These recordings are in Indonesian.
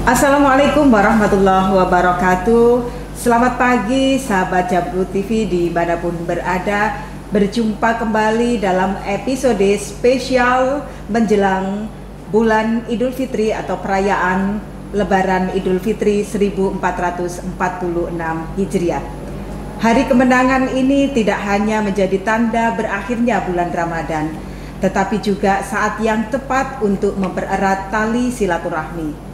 Assalamualaikum warahmatullahi wabarakatuh. Selamat pagi sahabat Jabru TV dimanapun berada. Berjumpa kembali dalam episode spesial menjelang bulan Idul Fitri atau perayaan Lebaran Idul Fitri 1446 Hijriah. Hari kemenangan ini tidak hanya menjadi tanda berakhirnya bulan Ramadan, tetapi juga saat yang tepat untuk mempererat tali silaturahmi,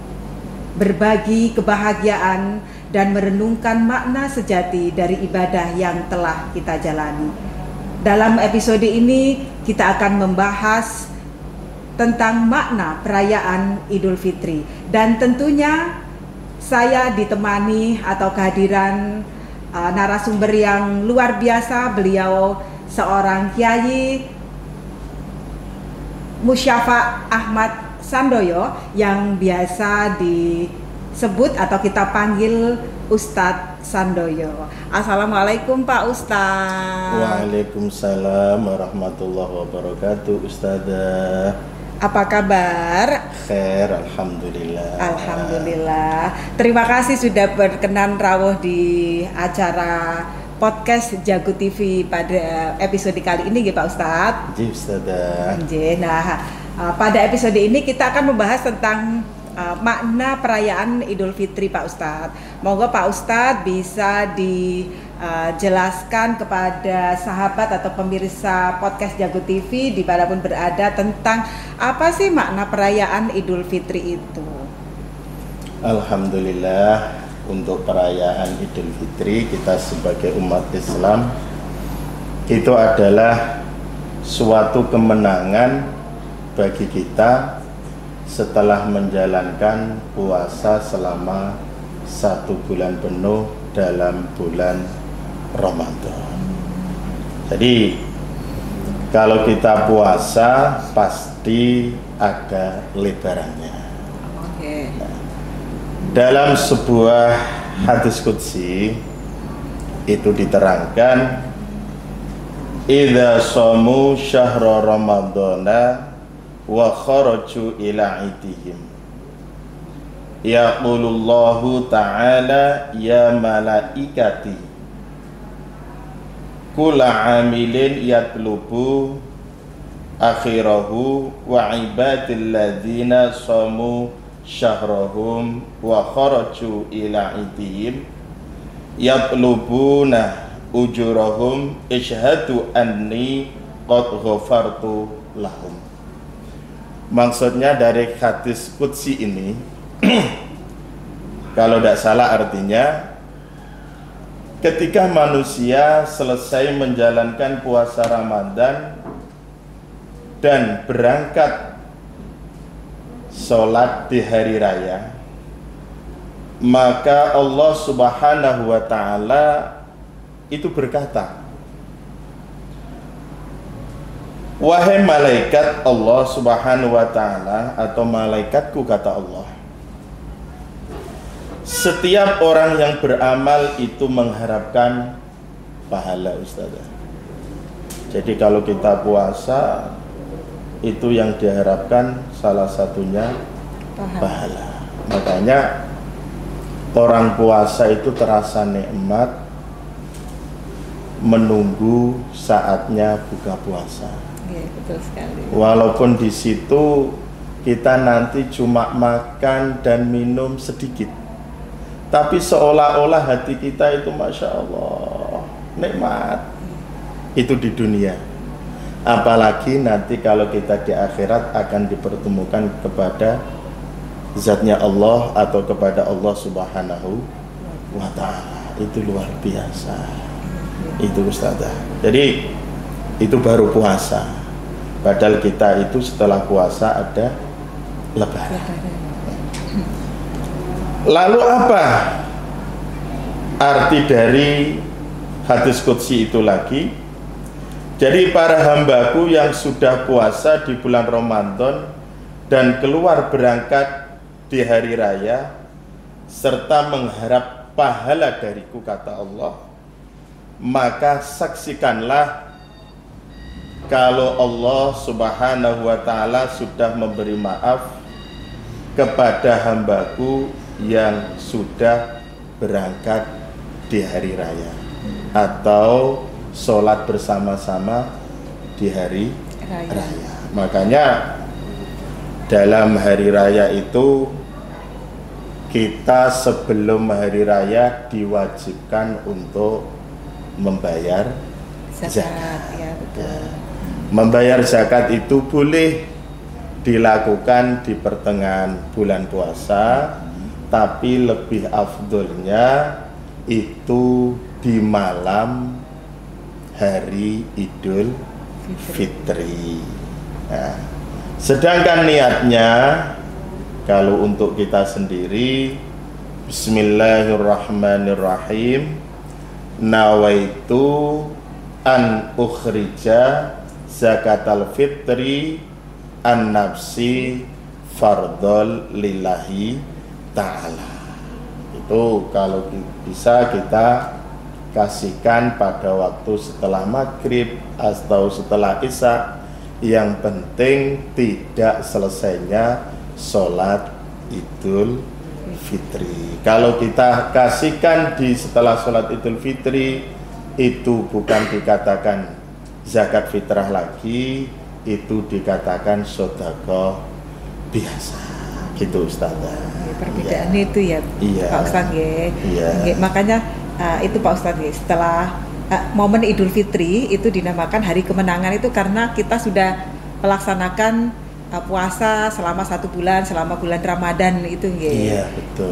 berbagi kebahagiaan dan merenungkan makna sejati dari ibadah yang telah kita jalani. Dalam episode ini kita akan membahas tentang makna perayaan Idul Fitri, dan tentunya saya ditemani atau kehadiran narasumber yang luar biasa. Beliau seorang Kiai Musyafa Ahmad Sandoyo yang biasa disebut atau kita panggil Ustadz Sandoyo. Assalamualaikum Pak Ustadz. Waalaikumsalam warahmatullahi wabarakatuh Ustadzah. Apa kabar? Khair, alhamdulillah. Alhamdulillah. Terima kasih sudah berkenan rawuh di acara podcast Jago TV pada episode kali ini ya Pak Ustadz. Ji Ustadzah. Nah, pada episode ini kita akan membahas tentang makna perayaan Idul Fitri Pak Ustadz. Moga Pak Ustadz bisa dijelaskan kepada sahabat atau pemirsa podcast Jago TV dimanapun berada tentang apa sih makna perayaan Idul Fitri itu. Alhamdulillah, untuk perayaan Idul Fitri kita sebagai umat Islam itu adalah suatu kemenangan bagi kita setelah menjalankan puasa selama 1 bulan penuh dalam bulan Ramadan. Jadi kalau kita puasa pasti ada lebarannya. Nah, dalam sebuah hadis qudsi itu diterangkan, idza shamu syahra ramadhana wa kharaju ila idihim yaqulullahu ta'ala ya malaikati kula amilin yatlubu akhirahu wa ibadil ladzina shamu syahrahum wa kharaju ila idihim yatlubuna ujurahum ishhadu anni qad ghafartu lahum. Maksudnya dari hadis qudsi ini kalau tidak salah artinya, ketika manusia selesai menjalankan puasa Ramadan dan berangkat sholat di hari raya, maka Allah Subhanahu wa ta'ala itu berkata, wahai malaikat Allah Subhanahu wa ta'ala, atau malaikatku kata Allah, setiap orang yang beramal itu mengharapkan pahala Ustazah. Jadi kalau kita puasa itu yang diharapkan salah satunya pahala. Makanya orang puasa itu terasa nikmat menunggu saatnya buka puasa. Ya, betul sekali. Walaupun di situ kita nanti cuma makan dan minum sedikit, tapi seolah-olah hati kita itu Masya Allah nikmat. Itu di dunia. Apalagi nanti kalau kita di akhirat akan dipertemukan kepada zatnya Allah atau kepada Allah Subhanahu wa ta'ala. Itu luar biasa. Itu Ustazah. Jadi itu baru puasa, padahal kita itu setelah puasa ada lebaran. Lalu apa arti dari hadis qudsi itu lagi? Jadi para hambaku yang sudah puasa di bulan Ramadan dan keluar berangkat di hari raya serta mengharap pahala dariku kata Allah, maka saksikanlah kalau Allah Subhanahu wa ta'ala sudah memberi maaf kepada hambaku yang sudah berangkat di hari raya atau sholat bersama-sama di hari raya. Makanya dalam hari raya itu kita sebelum hari raya diwajibkan untuk membayar zakat. Ya, betul. Membayar zakat itu boleh dilakukan di pertengahan bulan puasa, tapi lebih afdolnya itu di malam hari Idul Fitri. Nah, sedangkan niatnya kalau untuk kita sendiri, Bismillahirrahmanirrahim, nawaitu an ukhrija zakatal fitri an nafsi fardol lillahi ta'ala. Itu kalau bisa kita kasihkan pada waktu setelah maghrib atau setelah isya. Yang penting tidak selesainya sholat Idul Fitri. Kalau kita kasihkan di setelah sholat Idul Fitri, itu bukan dikatakan zakat fitrah lagi, itu dikatakan sedekah biasa. Gitu Ustazah. Perbedaannya itu ya, Pak Ustadz ya. Makanya itu Pak Ustadz ya, setelah momen Idul Fitri itu dinamakan hari kemenangan itu karena kita sudah melaksanakan puasa selama 1 bulan, selama bulan Ramadan itu ya. Iya, betul.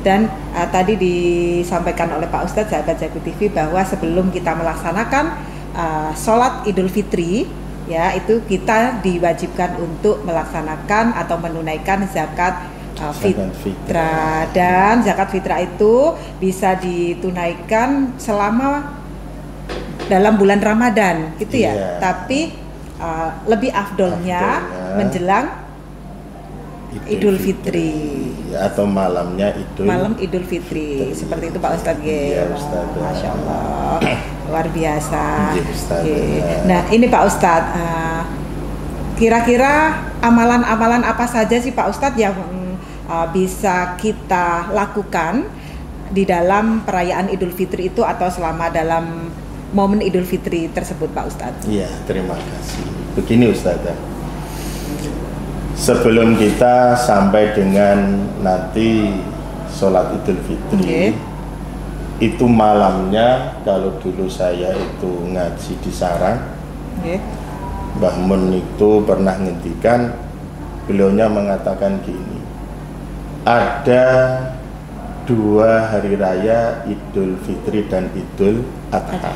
Dan tadi disampaikan oleh Pak Ustadz sahabat Jago TV bahwa sebelum kita melaksanakan sholat Idul Fitri ya, itu kita diwajibkan untuk melaksanakan atau menunaikan zakat fitrah. Dan zakat fitrah itu bisa ditunaikan selama dalam bulan Ramadan gitu ya. Tapi lebih afdolnya menjelang Idul Fitri atau malam Idul Fitri. Seperti itu Pak Ustadz ya. Masya Allah, luar biasa. Nah ini Pak Ustadz, kira-kira amalan-amalan apa saja sih Pak Ustadz yang bisa kita lakukan di dalam perayaan Idul Fitri itu atau selama dalam momen Idul Fitri tersebut Pak Ustadz? Iya, terima kasih. Begini Ustazah, sebelum kita sampai dengan nanti sholat Idul Fitri, itu malamnya kalau dulu saya itu ngaji di sarang, Mbah Mun itu pernah ngendikan, beliaunya mengatakan gini, ada 2 hari raya Idul Fitri dan Idul Adha.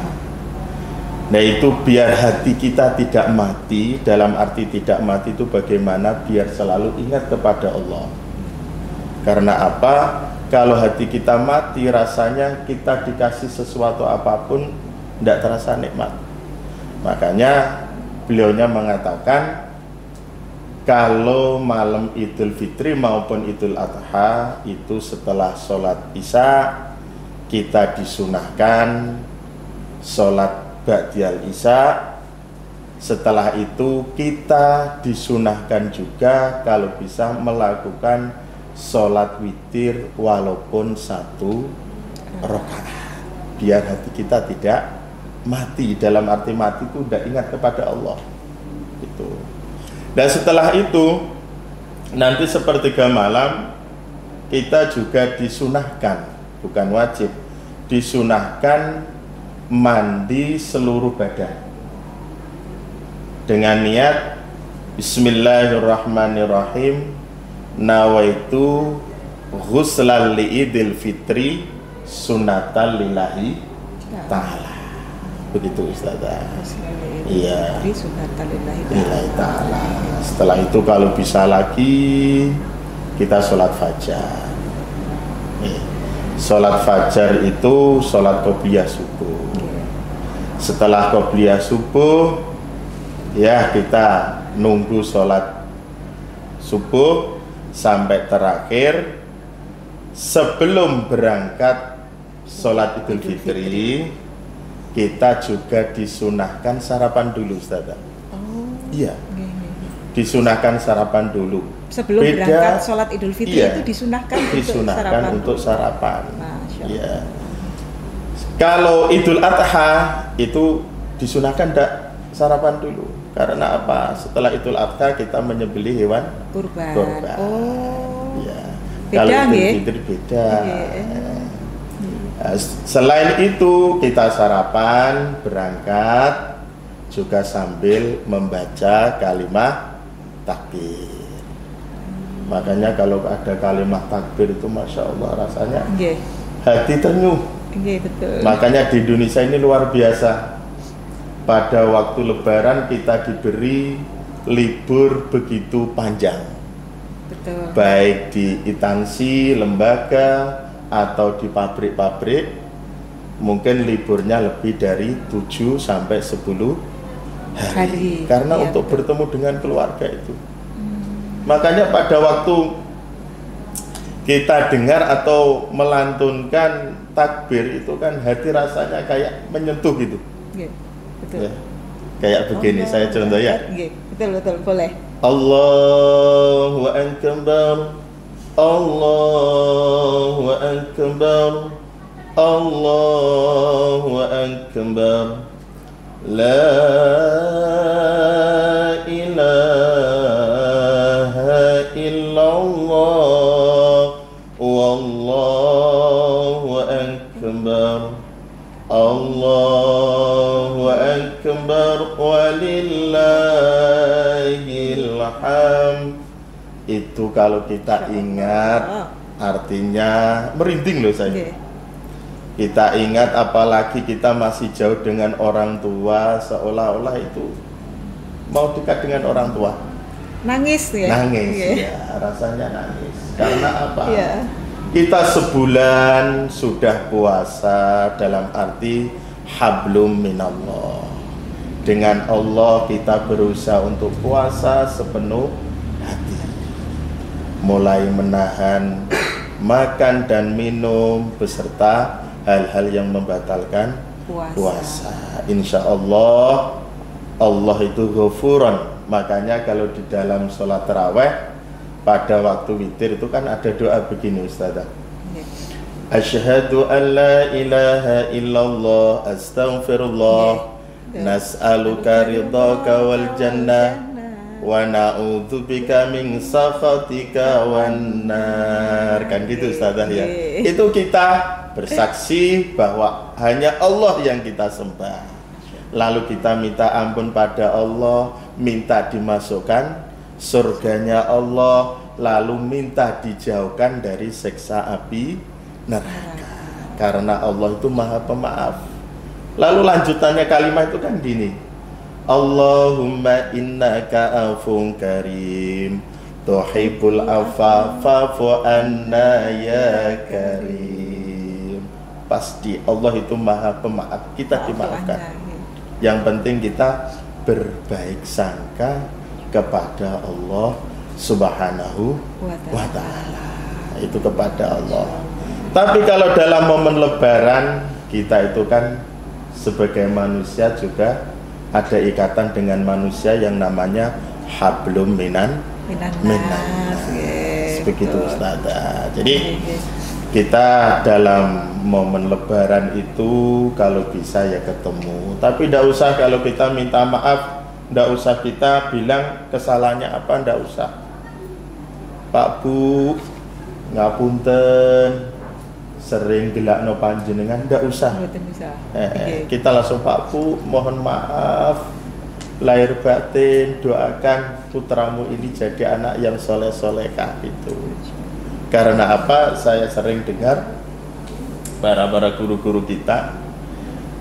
Nah itu biar hati kita tidak mati, dalam arti tidak mati itu bagaimana biar selalu ingat kepada Allah. Karena apa? Kalau hati kita mati, rasanya kita dikasih sesuatu apapun tidak terasa nikmat. Makanya beliaunya mengatakan, kalau malam Idul Fitri maupun Idul Adha itu setelah sholat Isya kita disunahkan sholat Ba'diyal Isya. Setelah itu kita disunahkan juga kalau bisa melakukan sholat witir walaupun 1 rakaat, biar hati kita tidak mati. Dalam arti mati itu udah ingat kepada Allah itu. Dan setelah itu nanti sepertiga malam kita juga disunahkan, bukan wajib, disunahkan mandi seluruh badan dengan niat Bismillahirrahmanirrahim, nawaitu ghuslan li'idil fitri sunatan lillahi ta'ala. Begitu Ustazah. Iya. Lillahi ta'ala. Setelah itu kalau bisa lagi kita sholat fajar. Sholat fajar itu sholat qobliyah subuh. Setelah qobliyah subuh, ya kita nunggu sholat subuh sampai terakhir. Sebelum berangkat sholat Idul Fitri, kita juga disunahkan sarapan dulu Ustazah. Iya. disunahkan sarapan dulu. Sebelum berangkat sholat Idul Fitri itu disunahkan untuk sarapan. Masya Allah. Iya. Kalau Idul Adha itu disunahkan tidak sarapan dulu. Karena apa? Setelah Idul Adha kita menyembelih hewan kurban. Oh. Ya. Beda, kalau Idul Fitri beda. Nah, selain itu kita sarapan berangkat juga sambil membaca kalimat takbir. Makanya kalau ada kalimat takbir itu Masya Allah rasanya hati tenyuh. Betul. Makanya di Indonesia ini luar biasa. Pada waktu Lebaran kita diberi libur begitu panjang. Betul. Baik di instansi, lembaga atau di pabrik-pabrik, mungkin liburnya lebih dari 7 sampai 10 hari. Karena untuk bertemu dengan keluarga itu. Makanya pada waktu kita dengar atau melantunkan takbir itu kan hati rasanya kayak menyentuh gitu. Betul. Ya, kayak begini, saya contoh ya. Betul, boleh. Allahu Akbar, Allahu Akbar, Allahu Akbar, La ilaha illallah, Wallahu Akbar, Allahu Akbar, walillahil hamd. Itu kalau kita ingat artinya merinding loh saya. Kita ingat apalagi kita masih jauh dengan orang tua, seolah-olah itu mau dekat dengan orang tua. Nangis ya? Nangis ya, rasanya nangis. Karena apa? Kita sebulan sudah puasa dalam arti hablum minallah. Dengan Allah kita berusaha untuk puasa sepenuh hati. Mulai menahan makan dan minum beserta hal-hal yang membatalkan puasa. Insya Allah, Allah itu ghafuran. Makanya kalau di dalam sholat taraweh pada waktu witir itu kan ada doa begini Ustazah. Asyhadu an la ilaha illallah astaghfirullah nas'aluka ridhaka wal jannah wa na'udzubika min sakhatika wan nar. Kan gitu Ustazah ya. Itu kita bersaksi bahwa hanya Allah yang kita sembah. Lalu kita minta ampun pada Allah, minta dimasukkan surganya Allah, lalu minta dijauhkan dari siksa api neraka. Karena Allah itu Maha Pemaaf. Lalu lanjutannya kalimat itu kan gini. Allahumma innaka afun karim tuhibbul afwa fa'fu anna ya karim. Pasti Allah itu Maha Pemaaf, kita dimaafkan. Yang penting kita berbaik sangka kepada Allah Subhanahu wa ta'ala. Itu kepada Allah. Tapi kalau dalam momen lebaran kita itu kan sebagai manusia juga ada ikatan dengan manusia yang namanya hablum minan nas. Begitu Ustazah. Jadi kita dalam momen lebaran itu kalau bisa ya ketemu. Tapi tidak usah kalau kita minta maaf, tidak usah kita bilang kesalahannya apa, tidak usah. Pak Bu, ngapunten, sering gelakno panjenengan, tidak usah. Kita langsung Pak Bu, mohon maaf, lahir batin, doakan putramu ini jadi anak yang soleh-solehah itu. Karena apa? Saya sering dengar para guru-guru kita,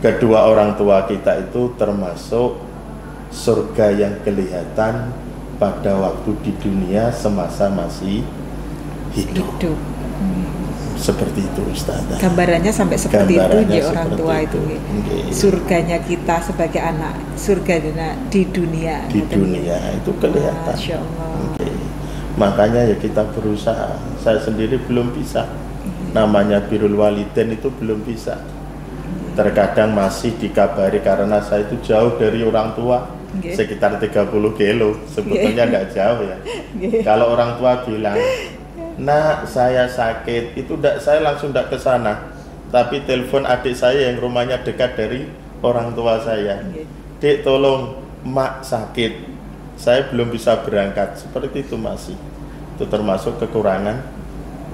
kedua orang tua kita itu termasuk surga yang kelihatan pada waktu di dunia semasa masih hidup. Seperti itu Ustazah. Gambarannya sampai seperti itu ya orang tua itu. Surganya kita sebagai anak, surganya di dunia. Di dunia itu kelihatan. Masya Allah. Makanya ya kita berusaha. Saya sendiri belum bisa. Namanya birrul walidain itu belum bisa. Terkadang masih dikabari karena saya itu jauh dari orang tua. sekitar 30 kilo, sebetulnya nggak jauh ya. Kalau orang tua bilang, "Nak, saya sakit," itu saya langsung tidak ke sana, tapi telepon adik saya yang rumahnya dekat dari orang tua saya. "Dek, tolong, mak sakit, saya belum bisa berangkat." Seperti itu masih. Itu termasuk kekurangan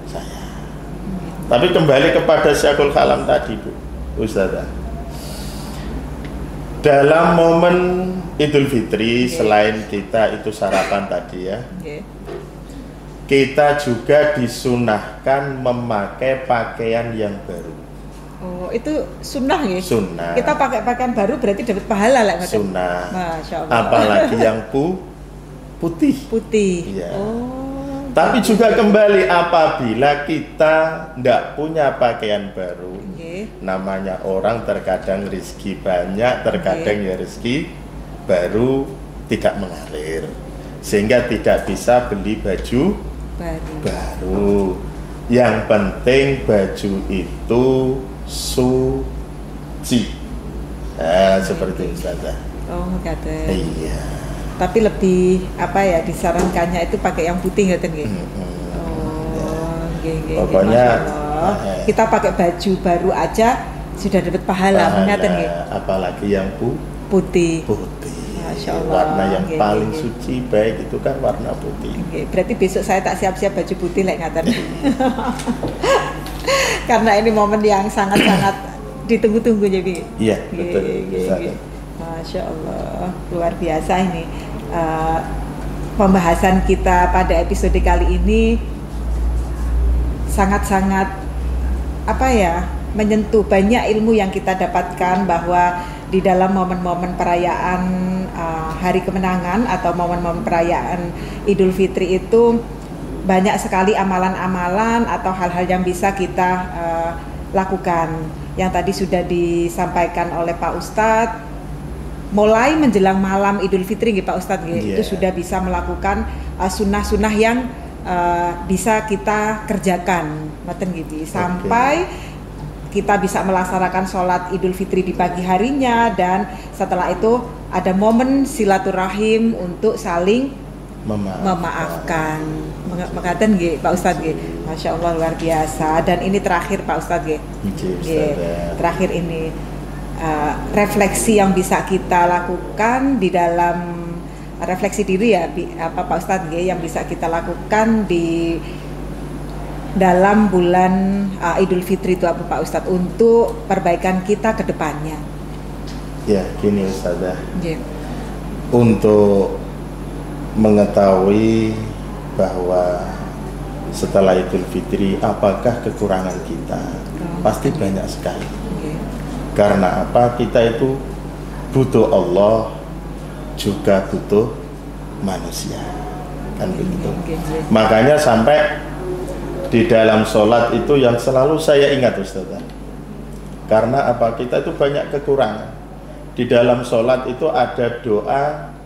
saya. Tapi kembali kepada Syekhul Kalam tadi, Bu Ustazah. Dalam momen Idul Fitri, selain kita itu sarapan tadi ya, kita juga disunahkan memakai pakaian yang baru. Oh, itu sunnah ya? Sunnah. Kita pakai pakaian baru berarti dapat pahala lah. Sunnah. Masya Allah. Apalagi yang putih. Putih. Ya. Tapi juga kembali apabila kita tidak punya pakaian baru, namanya orang terkadang rezeki banyak, terkadang ya rezeki baru tidak mengalir, sehingga tidak bisa beli baju baru. Yang penting baju itu suci. Nah, seperti itu saja. Oh, kata. Iya. Tapi lebih disarankannya itu pakai yang putih nggak nggih? Pokoknya kita pakai baju baru aja sudah dapat pahala, ngaten nggih. Apalagi yang putih. Masya Allah. Warna yang paling suci baik itu kan warna putih. Berarti besok saya tak siap-siap baju putih lek ngaten. Karena ini momen yang sangat-sangat ditunggu-tunggu jadi. Iya, betul. Masya Allah, luar biasa ini. Pembahasan kita pada episode kali ini sangat-sangat menyentuh banyak ilmu yang kita dapatkan, bahwa di dalam momen-momen perayaan hari kemenangan atau momen-momen perayaan Idul Fitri itu banyak sekali amalan-amalan atau hal-hal yang bisa kita lakukan. Yang tadi sudah disampaikan oleh Pak Ustadz, mulai menjelang malam Idul Fitri Pak Ustadz itu sudah bisa melakukan sunnah-sunnah yang bisa kita kerjakan sampai kita bisa melaksanakan sholat Idul Fitri di pagi harinya, dan setelah itu ada momen silaturahim untuk saling memaafkan. Mengatakan Pak Ustadz Masya Allah, luar biasa. Dan ini terakhir Pak Ustadz terakhir ini refleksi yang bisa kita lakukan di dalam refleksi diri Pak Ustadz yang bisa kita lakukan di dalam bulan Idul Fitri itu apa Pak Ustadz untuk perbaikan kita ke depannya? Ya, gini Ustazah. Untuk mengetahui bahwa setelah Idul Fitri apakah kekurangan kita, pasti banyak sekali. Karena apa? Kita itu butuh Allah, juga butuh manusia, kan begitu. Makanya sampai di dalam sholat itu yang selalu saya ingat Ustazah, karena apa? Kita itu banyak kekurangan. Di dalam sholat itu ada doa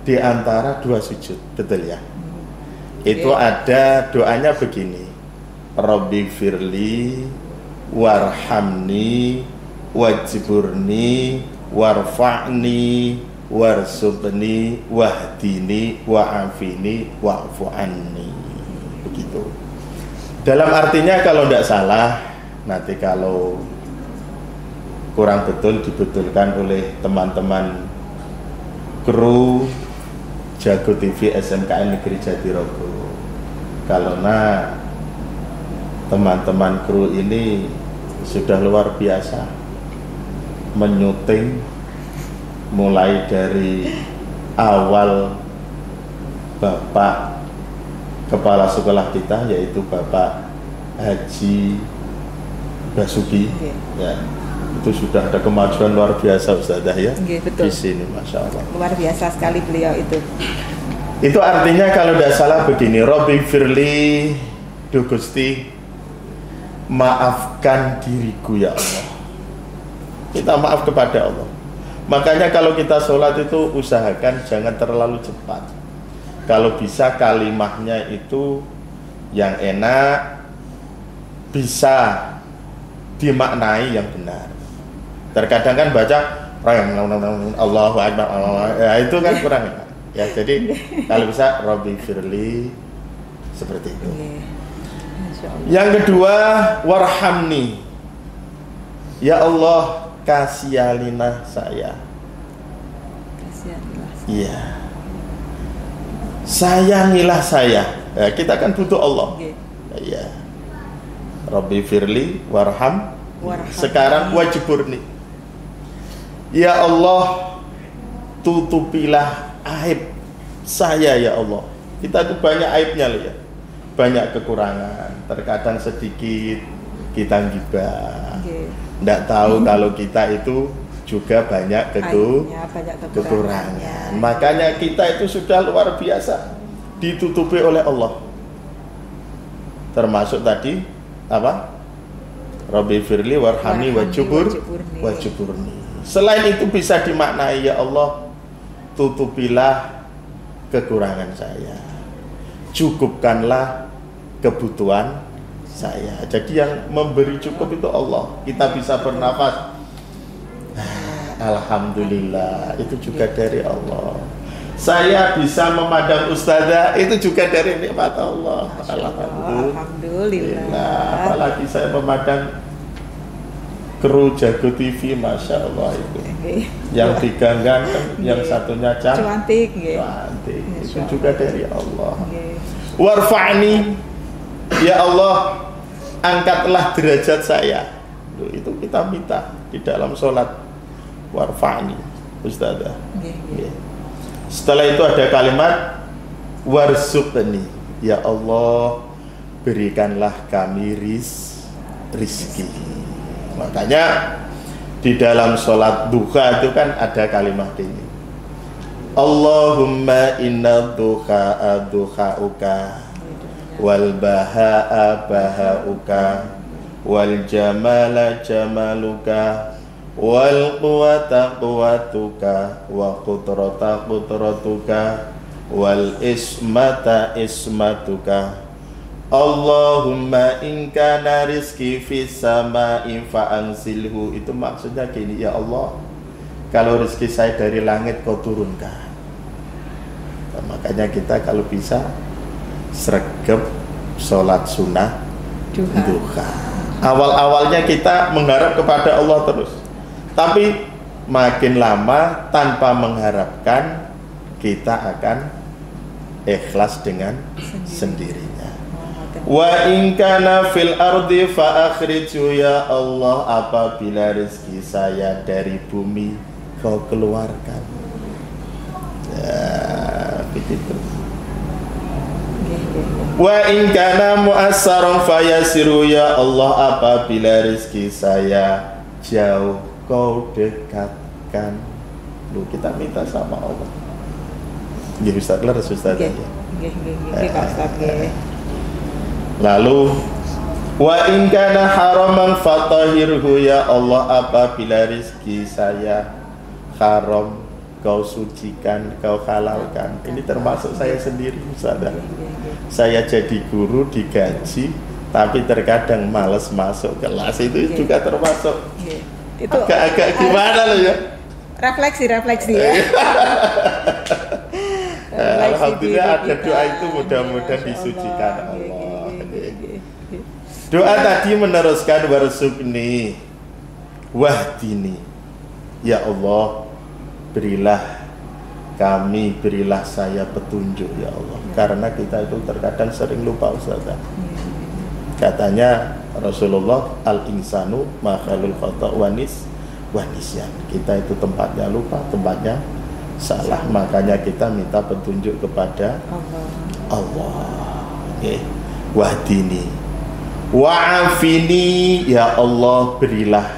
di antara dua sujud, betul ya? Itu ada doanya begini: Rabbi firli warhamni wajburni warfa'ni warsubni wahdini wa'afini wa'fu anni. Begitu. Dalam artinya kalau tidak salah, nanti kalau kurang betul dibetulkan oleh teman-teman kru Jago TV SMKN Negeri Jatirogo. Kalau teman-teman kru ini sudah luar biasa menyuting mulai dari awal Bapak Kepala Sekolah kita, yaitu Bapak Haji Basuki, ya, itu sudah ada kemajuan luar biasa Ustazah ya. Betul. Di sini Masya Allah luar biasa sekali beliau itu. Itu artinya kalau tidak salah begini: Robbi firli, Duh Gusti maafkan diriku ya Allah. Kita maaf kepada Allah. Makanya kalau kita sholat itu usahakan jangan terlalu cepat. Kalau bisa kalimahnya itu yang enak, bisa dimaknai yang benar. Terkadang kan baca Allahu Akbar, ya itu kan kurang enak. Ya, jadi kalau bisa Rabbi firli seperti itu. Yang kedua, warhamni. Ya Allah, kasihanilah saya. Iya. Sayangilah saya. Ya, kita kan butuh Allah. Iya. Rabbi firli warham. Sekarang wajiburni. Ya Allah, tutupilah aib saya ya Allah. Kita tuh banyak aibnya loh ya. Banyak kekurangan, terkadang sedikit kita gibah. Nggak tahu kalau kita itu juga banyak kekurangan. Makanya kita itu sudah luar biasa ditutupi oleh Allah. Termasuk tadi apa? Rabbi firli warhamni wajuburni. Selain itu bisa dimaknai ya Allah, tutupilah kekurangan saya, cukupkanlah kebutuhan saya. Jadi yang memberi cukup itu Allah. Kita bisa bernafas, alhamdulillah, itu juga dari Allah. Saya bisa memandang ustazah, itu juga dari nikmat Allah. Alhamdulillah. Apalagi saya memandang kru Jago TV, masya Allah itu. Yang tiga ganteng, yang satunya cantik. Itu juga dari Allah. Warfa'ni, ya Allah, angkatlah derajat saya. Itu kita minta di dalam sholat. Warfa'ni, ustazah. Setelah itu ada kalimat warzuqni, ya Allah, berikanlah kami rizki. Makanya di dalam sholat duha itu kan ada kalimat ini, Allahumma inna duha'a duha'uka wal baha'a baha'uka wal jamala jamaluka wal quwata quwatuka wa qudrata qudratuka wal ismata ismatuka. Allahumma in kana rizki fis sama'i fa'anzilhu. Itu maksudnya gini, ya Allah, kalau rezeki saya dari langit kau turunkan. Nah, makanya kita kalau bisa sregep sholat sunnah duha. Awal-awalnya kita mengharap kepada Allah terus, tapi makin lama tanpa mengharapkan, kita akan ikhlas dengan sendirinya. Wa in kana fil ardi fa akhriju, ya Allah, apabila rezeki saya dari bumi kau keluarkan. Ya, begitu. Wa in kana mu'assaran fa yasiru, ya Allah, apabila rezeki saya jauh kau dekatkan. Lu kita minta sama Allah. Nggih Ustaz, leres Ustaz. Nggih. Lalu wa in kana haraman fatahirhu, ya Allah, apabila rizki saya haram kau sucikan, kau halalkan. Ini termasuk saya sendiri, sadar. Saya jadi guru digaji, tapi terkadang malas masuk kelas, itu juga termasuk. Itu agak-agak gimana loh ya? Refleksi ya. Alhamdulillah ada doa itu, mudah-mudahan disucikan Allah. Doa tadi meneruskan warzuqni wahdini, ya Allah, berilah kami, berilah saya petunjuk ya Allah. Karena kita itu terkadang sering lupa Ustaz. Katanya Rasulullah, al-insanu makhlul khata' wa nisyan. Kita itu tempatnya lupa, tempatnya salah. Makanya kita minta petunjuk kepada Allah. Wahdini wa'afini, ya Allah, berilah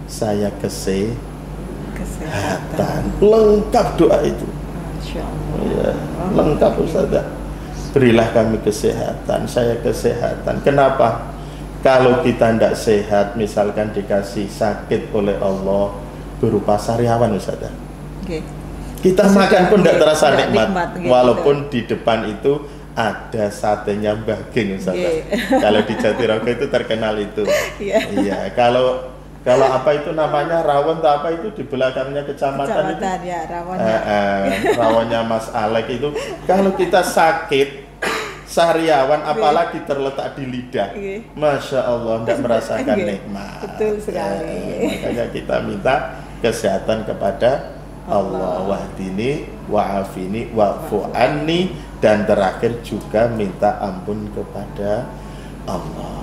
saya kesehatan. Lengkap doa itu. Ya, lengkap Ustaz. Berilah kami kesehatan, saya kesehatan. Kenapa? Kalau kita tidak sehat, misalkan dikasih sakit oleh Allah berupa sariawan Ustaz. Kita makan pun tidak terasa nikmat, walaupun di depan itu ada satenya Mbah Geng Ustaz. Kalau di Jatirogo itu terkenal itu. Iya, kalau Kalau apa itu namanya rawon atau apa itu di belakangnya kecamatan itu? Ya, rawon. Rawonnya Mas Alek itu kalau kita sakit sariawan apalagi terletak di lidah, Masya Allah, tidak merasakan nikmat. Betul sekali. Makanya kita minta kesehatan kepada Allah. Wahdini wa'afini wa'fu anni, dan terakhir juga minta ampun kepada Allah.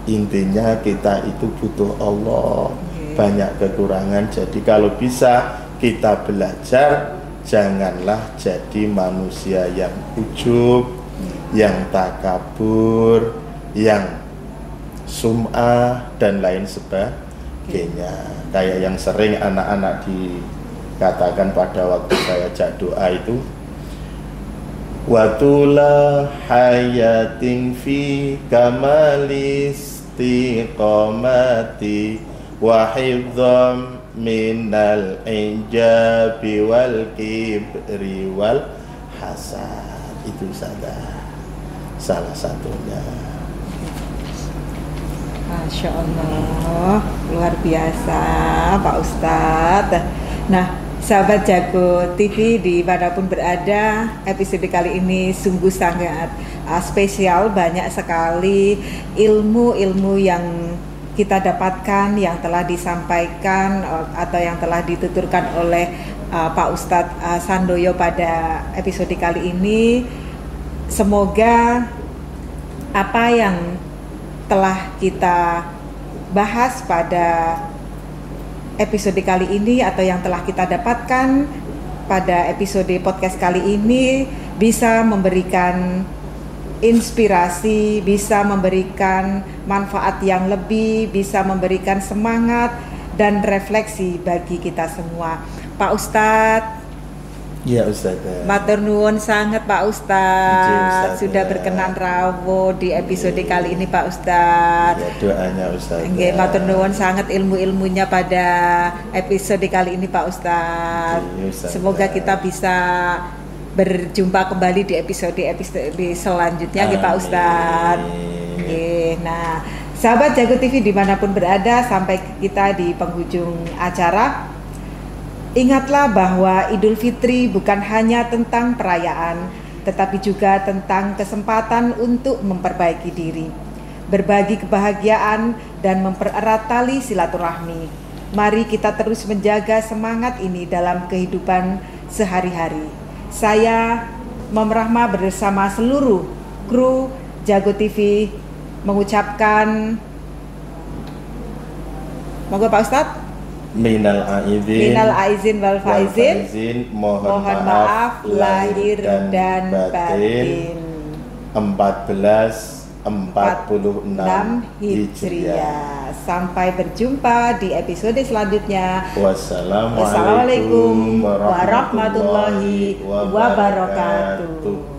Intinya kita itu butuh Allah, banyak kekurangan. Jadi kalau bisa kita belajar, janganlah jadi manusia yang ujub, yang takabur, yang sum'ah dan lain sebagainya. Kayak yang sering anak-anak dikatakan pada waktu saya ajak doa itu, watula hayatin fi kamalis istiqamati wa hifdzam minal injabi wal kibri wal hasad. Itu salah satunya. Masya Allah, luar biasa Pak Ustadz. Nah, sahabat Jago TV dimanapun berada, episode kali ini sungguh sangat spesial. Banyak sekali ilmu-ilmu yang kita dapatkan, yang telah disampaikan atau yang telah dituturkan oleh Pak Ustadz Sandoyo pada episode kali ini. Semoga apa yang telah kita bahas pada episode kali ini atau yang telah kita dapatkan pada episode podcast kali ini bisa memberikan inspirasi, bisa memberikan manfaat yang lebih, bisa memberikan semangat dan refleksi bagi kita semua. Pak Ustadz. Ya Ustaz. Matur nuwun sangat Pak Ustadz, sudah berkenan rawuh di episode kali ini Pak Ustadz. Ya, doanya Ustaz. Nggih, matur nuwun sangat ilmu-ilmunya pada episode kali ini Pak Ustadz. Semoga kita bisa berjumpa kembali di episode selanjutnya nggih Pak Ustadz. Nggih. Nah, sahabat Jago TV dimanapun berada, sampai kita di penghujung acara. Ingatlah bahwa Idul Fitri bukan hanya tentang perayaan, tetapi juga tentang kesempatan untuk memperbaiki diri, berbagi kebahagiaan, dan mempererat tali silaturahmi. Mari kita terus menjaga semangat ini dalam kehidupan sehari-hari. Saya, Mom Rahma bersama seluruh kru Jago TV mengucapkan, monggo Pak Ustadz. Minal aizin wal faizin, mohon maaf lahir dan batin. 1446 Hijriah. Sampai berjumpa di episode selanjutnya. Wassalamualaikum warahmatullahi wabarakatuh.